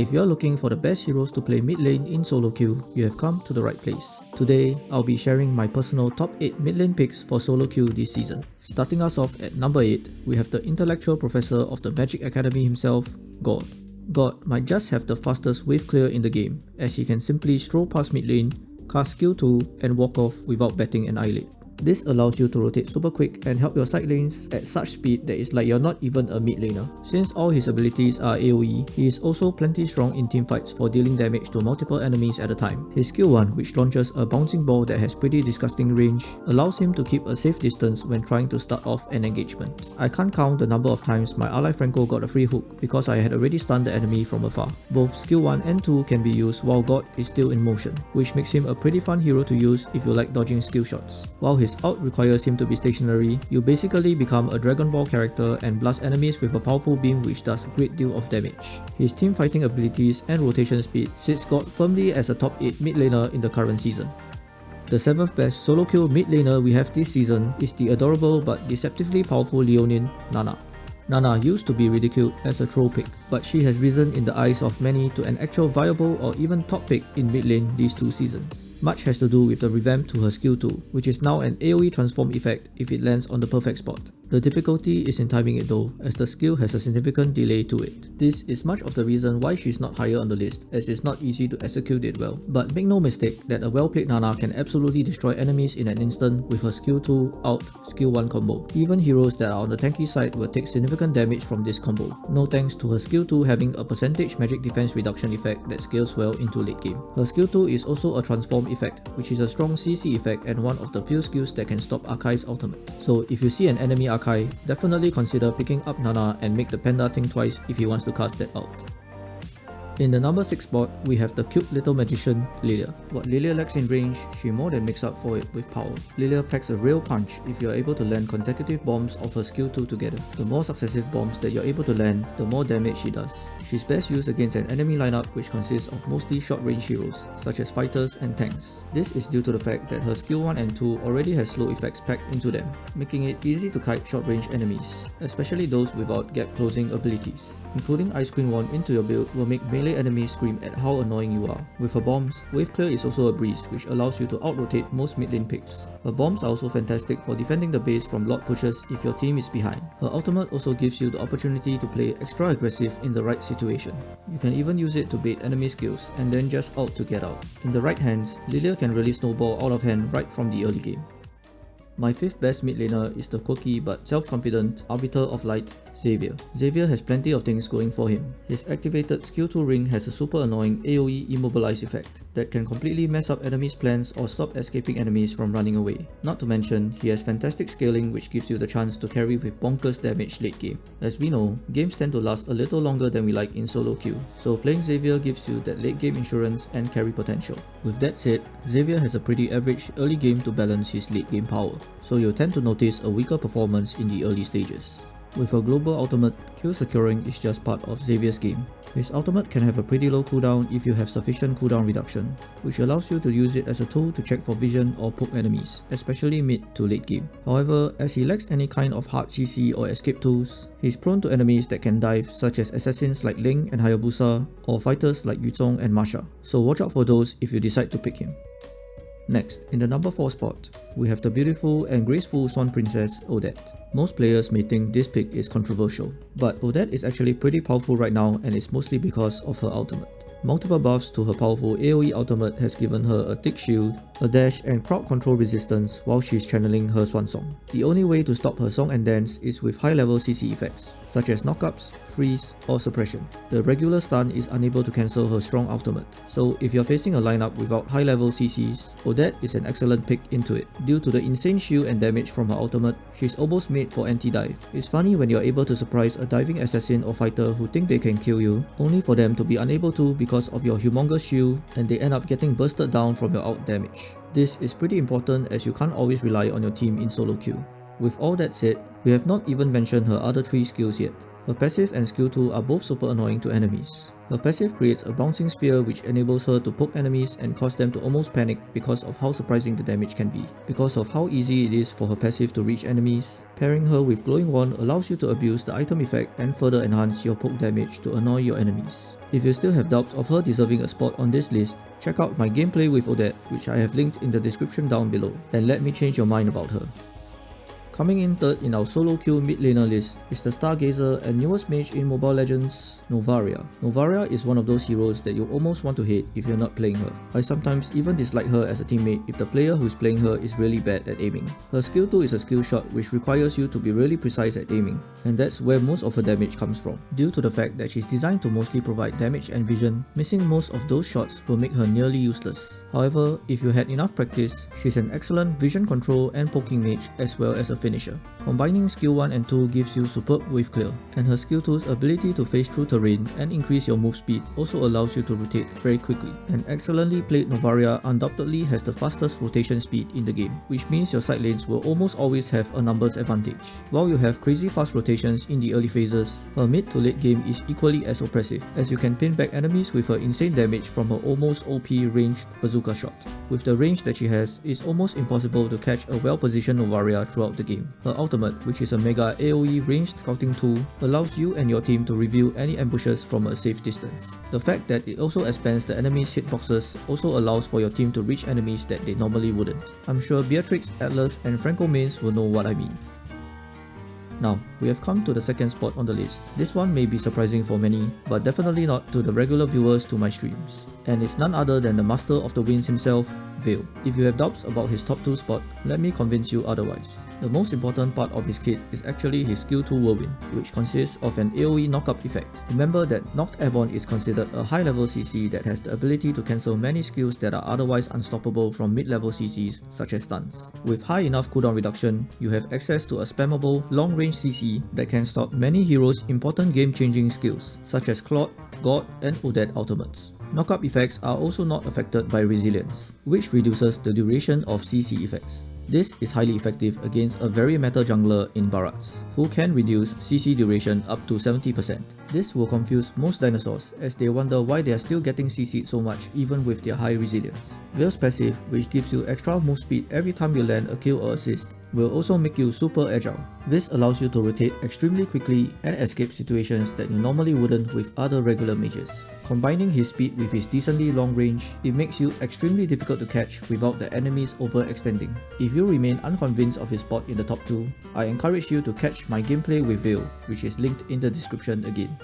If you're looking for the best heroes to play mid lane in solo queue, you have come to the right place. Today, I'll be sharing my personal top 8 mid lane picks for solo queue this season. Starting us off at number 8, we have the intellectual professor of the Magic Academy himself, God. God might just have the fastest wave clear in the game, as he can simply stroll past mid lane, cast skill 2 and walk off without batting an eyelid. This allows you to rotate super quick and help your side lanes at such speed that it's like you're not even a mid laner. Since all his abilities are AoE, he is also plenty strong in teamfights for dealing damage to multiple enemies at a time. His skill 1, which launches a bouncing ball that has pretty disgusting range, allows him to keep a safe distance when trying to start off an engagement. I can't count the number of times my ally Franco got a free hook because I had already stunned the enemy from afar. Both skill 1 and 2 can be used while God is still in motion, which makes him a pretty fun hero to use if you like dodging skill shots. While his ult requires him to be stationary, you basically become a Dragon Ball character and blast enemies with a powerful beam which does a great deal of damage. His team fighting abilities and rotation speed sits God firmly as a top 8 mid laner in the current season. The 7th best solo queue mid laner we have this season is the adorable but deceptively powerful Leonin, Nana. Nana used to be ridiculed as a troll pick, but she has risen in the eyes of many to an actual viable or even top pick in mid lane these 2 seasons. Much has to do with the revamp to her skill 2, which is now an AoE transform effect if it lands on the perfect spot. The difficulty is in timing it though, as the skill has a significant delay to it. This is much of the reason why she's not higher on the list, as it's not easy to execute it well. But make no mistake that a well-played Nana can absolutely destroy enemies in an instant with her skill 2 out skill 1 combo. Even heroes that are on the tanky side will take significant damage from this combo, no thanks to her skill 2 having a percentage magic defense reduction effect that scales well into late game. Her skill 2 is also a transform effect, which is a strong CC effect and one of the few skills that can stop Akai's ultimate. So if you see an enemy Akai, definitely consider picking up Nana and make the panda think twice if he wants to cast that out. In the number 6 spot, we have the cute little magician, Lilia. What Lilia lacks in range, she more than makes up for it with power. Lilia packs a real punch if you are able to land consecutive bombs of her skill 2 together. The more successive bombs that you're able to land, the more damage she does. She's best used against an enemy lineup which consists of mostly short range heroes, such as fighters and tanks. This is due to the fact that her skill 1 and 2 already has slow effects packed into them, making it easy to kite short range enemies, especially those without gap closing abilities. Including Ice Queen Wand into your build will make melee enemies scream at how annoying you are. With her bombs, wave clear is also a breeze which allows you to out-rotate most mid lane picks. Her bombs are also fantastic for defending the base from lot pushes if your team is behind. Her ultimate also gives you the opportunity to play extra aggressive in the right situation. You can even use it to bait enemy skills and then just ult to get out. In the right hands, Lilia can really snowball out of hand right from the early game. My 5th best mid laner is the quirky but self-confident Arbiter of Light, Xavier. Xavier has plenty of things going for him. His activated skill 2 ring has a super annoying AoE immobilize effect that can completely mess up enemies' plans or stop escaping enemies from running away. Not to mention, he has fantastic scaling which gives you the chance to carry with bonkers damage late game. As we know, games tend to last a little longer than we like in solo queue, so playing Xavier gives you that late game insurance and carry potential. With that said, Xavier has a pretty average early game to balance his late game power, so you'll tend to notice a weaker performance in the early stages. With her global ultimate, kill securing is just part of Xavier's game. His ultimate can have a pretty low cooldown if you have sufficient cooldown reduction, which allows you to use it as a tool to check for vision or poke enemies, especially mid to late game. However, as he lacks any kind of hard CC or escape tools, he's prone to enemies that can dive, such as assassins like Ling and Hayabusa, or fighters like Yuzong and Masha, so watch out for those if you decide to pick him. Next, in the number 4 spot, we have the beautiful and graceful Swan Princess, Odette. Most players may think this pick is controversial, but Odette is actually pretty powerful right now and it's mostly because of her ultimate. Multiple buffs to her powerful AoE ultimate has given her a thick shield, a dash and crowd control resistance while she's channeling her Swan Song. The only way to stop her song and dance is with high level CC effects, such as knockups, freeze, or suppression. The regular stun is unable to cancel her strong ultimate, so if you're facing a lineup without high level CCs, Odette is an excellent pick into it. Due to the insane shield and damage from her ultimate, she's almost made for anti-dive. It's funny when you're able to surprise a diving assassin or fighter who think they can kill you, only for them to be unable to because of your humongous shield and they end up getting bursted down from your ult damage. This is pretty important as you can't always rely on your team in solo queue. With all that said, we have not even mentioned her other 3 skills yet. Her passive and skill 2 are both super annoying to enemies. Her passive creates a bouncing sphere which enables her to poke enemies and cause them to almost panic because of how surprising the damage can be. Because of how easy it is for her passive to reach enemies, pairing her with Glowing Wand allows you to abuse the item effect and further enhance your poke damage to annoy your enemies. If you still have doubts of her deserving a spot on this list, check out my gameplay with Odette, which I have linked in the description down below, and let me change your mind about her. Coming in third in our solo queue mid laner list is the Stargazer and newest mage in Mobile Legends, Novaria. Novaria is one of those heroes that you almost want to hate if you're not playing her. I sometimes even dislike her as a teammate if the player who's playing her is really bad at aiming. Her skill 2 is a skill shot which requires you to be really precise at aiming, and that's where most of her damage comes from. Due to the fact that she's designed to mostly provide damage and vision, missing most of those shots will make her nearly useless. However, if you had enough practice, she's an excellent vision control and poking mage as well as a finisher. Combining skill 1 and 2 gives you superb wave clear, and her skill 2's ability to phase through terrain and increase your move speed also allows you to rotate very quickly. An excellently played Novaria undoubtedly has the fastest rotation speed in the game, which means your side lanes will almost always have a numbers advantage. While you have crazy fast rotations in the early phases, her mid to late game is equally as oppressive, as you can pin back enemies with her insane damage from her almost OP ranged bazooka shot. With the range that she has, it's almost impossible to catch a well-positioned Novaria throughout the game. Her ultimate, which is a mega AoE ranged scouting tool, allows you and your team to reveal any ambushes from a safe distance. The fact that it also expands the enemy's hitboxes also allows for your team to reach enemies that they normally wouldn't. I'm sure Beatrix, Atlas and Franco mains will know what I mean. Now, we have come to the second spot on the list. This one may be surprising for many, but definitely not to the regular viewers to my streams. And it's none other than the master of the winds himself, Vale. If you have doubts about his top 2 spot, let me convince you otherwise. The most important part of his kit is actually his skill 2 Whirlwind, which consists of an AoE knockup effect. Remember that Knocked Airborne is considered a high level CC that has the ability to cancel many skills that are otherwise unstoppable from mid-level CCs such as stuns. With high enough cooldown reduction, you have access to a spammable long-range CC that can stop many heroes' important game-changing skills such as Claude, God and Odette ultimates. Knockup effects are also not affected by resilience, which reduces the duration of CC effects. This is highly effective against a very meta jungler in Barats, who can reduce CC duration up to 70%. This will confuse most dinosaurs as they wonder why they are still getting CC'd so much even with their high resilience. Vale's passive, which gives you extra move speed every time you land a kill or assist, will also make you super agile. This allows you to rotate extremely quickly and escape situations that you normally wouldn't with other regular mages. Combining his speed with his decently long range, it makes you extremely difficult to catch without the enemies overextending. If you remain unconvinced of his spot in the top 2, I encourage you to catch my gameplay with Vale, which is linked in the description again.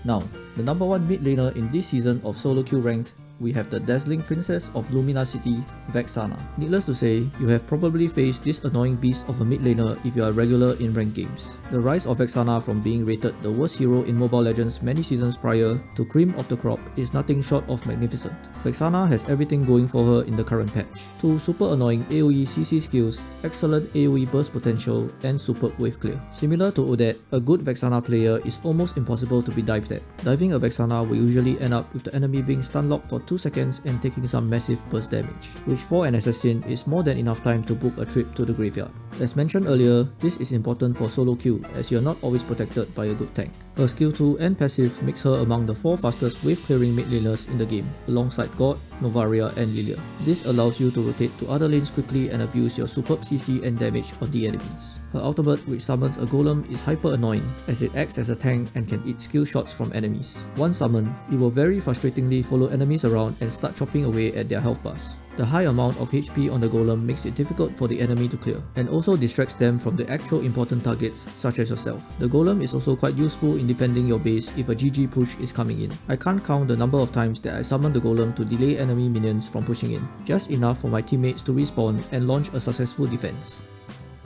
Now, the number 1 mid laner in this season of solo queue ranked, we have the dazzling princess of Lumina City, Vexana. Needless to say, you have probably faced this annoying beast of a mid laner if you are regular in ranked games. The rise of Vexana from being rated the worst hero in Mobile Legends many seasons prior to cream of the crop is nothing short of magnificent. Vexana has everything going for her in the current patch. 2 super annoying AoE CC skills, excellent AoE burst potential, and superb wave clear. Similar to Odette, a good Vexana player is almost impossible to be dived at. Diving a Vexana will usually end up with the enemy being stun locked for 2 seconds and taking some massive burst damage, which for an assassin is more than enough time to book a trip to the graveyard. As mentioned earlier, this is important for solo queue as you are not always protected by a good tank. Her skill 2 and passive makes her among the 4 fastest wave clearing mid laners in the game, alongside God, Novaria and Lilia. This allows you to rotate to other lanes quickly and abuse your superb CC and damage on the enemies. Her ultimate, which summons a golem, is hyper annoying as it acts as a tank and can eat skill shots from enemies. Once summoned, it will very frustratingly follow enemies around and start chopping away at their health bars. The high amount of HP on the golem makes it difficult for the enemy to clear, and also distracts them from the actual important targets such as yourself. The golem is also quite useful in defending your base if a GG push is coming in. I can't count the number of times that I summoned the golem to delay enemy minions from pushing in, just enough for my teammates to respawn and launch a successful defense.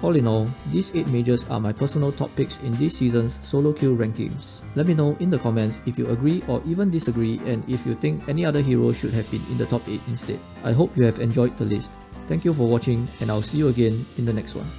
All in all, these 8 mages are my personal top picks in this season's solo queue ranked games. Let me know in the comments if you agree or even disagree, and if you think any other hero should have been in the top 8 instead. I hope you have enjoyed the list. Thank you for watching, and I'll see you again in the next one.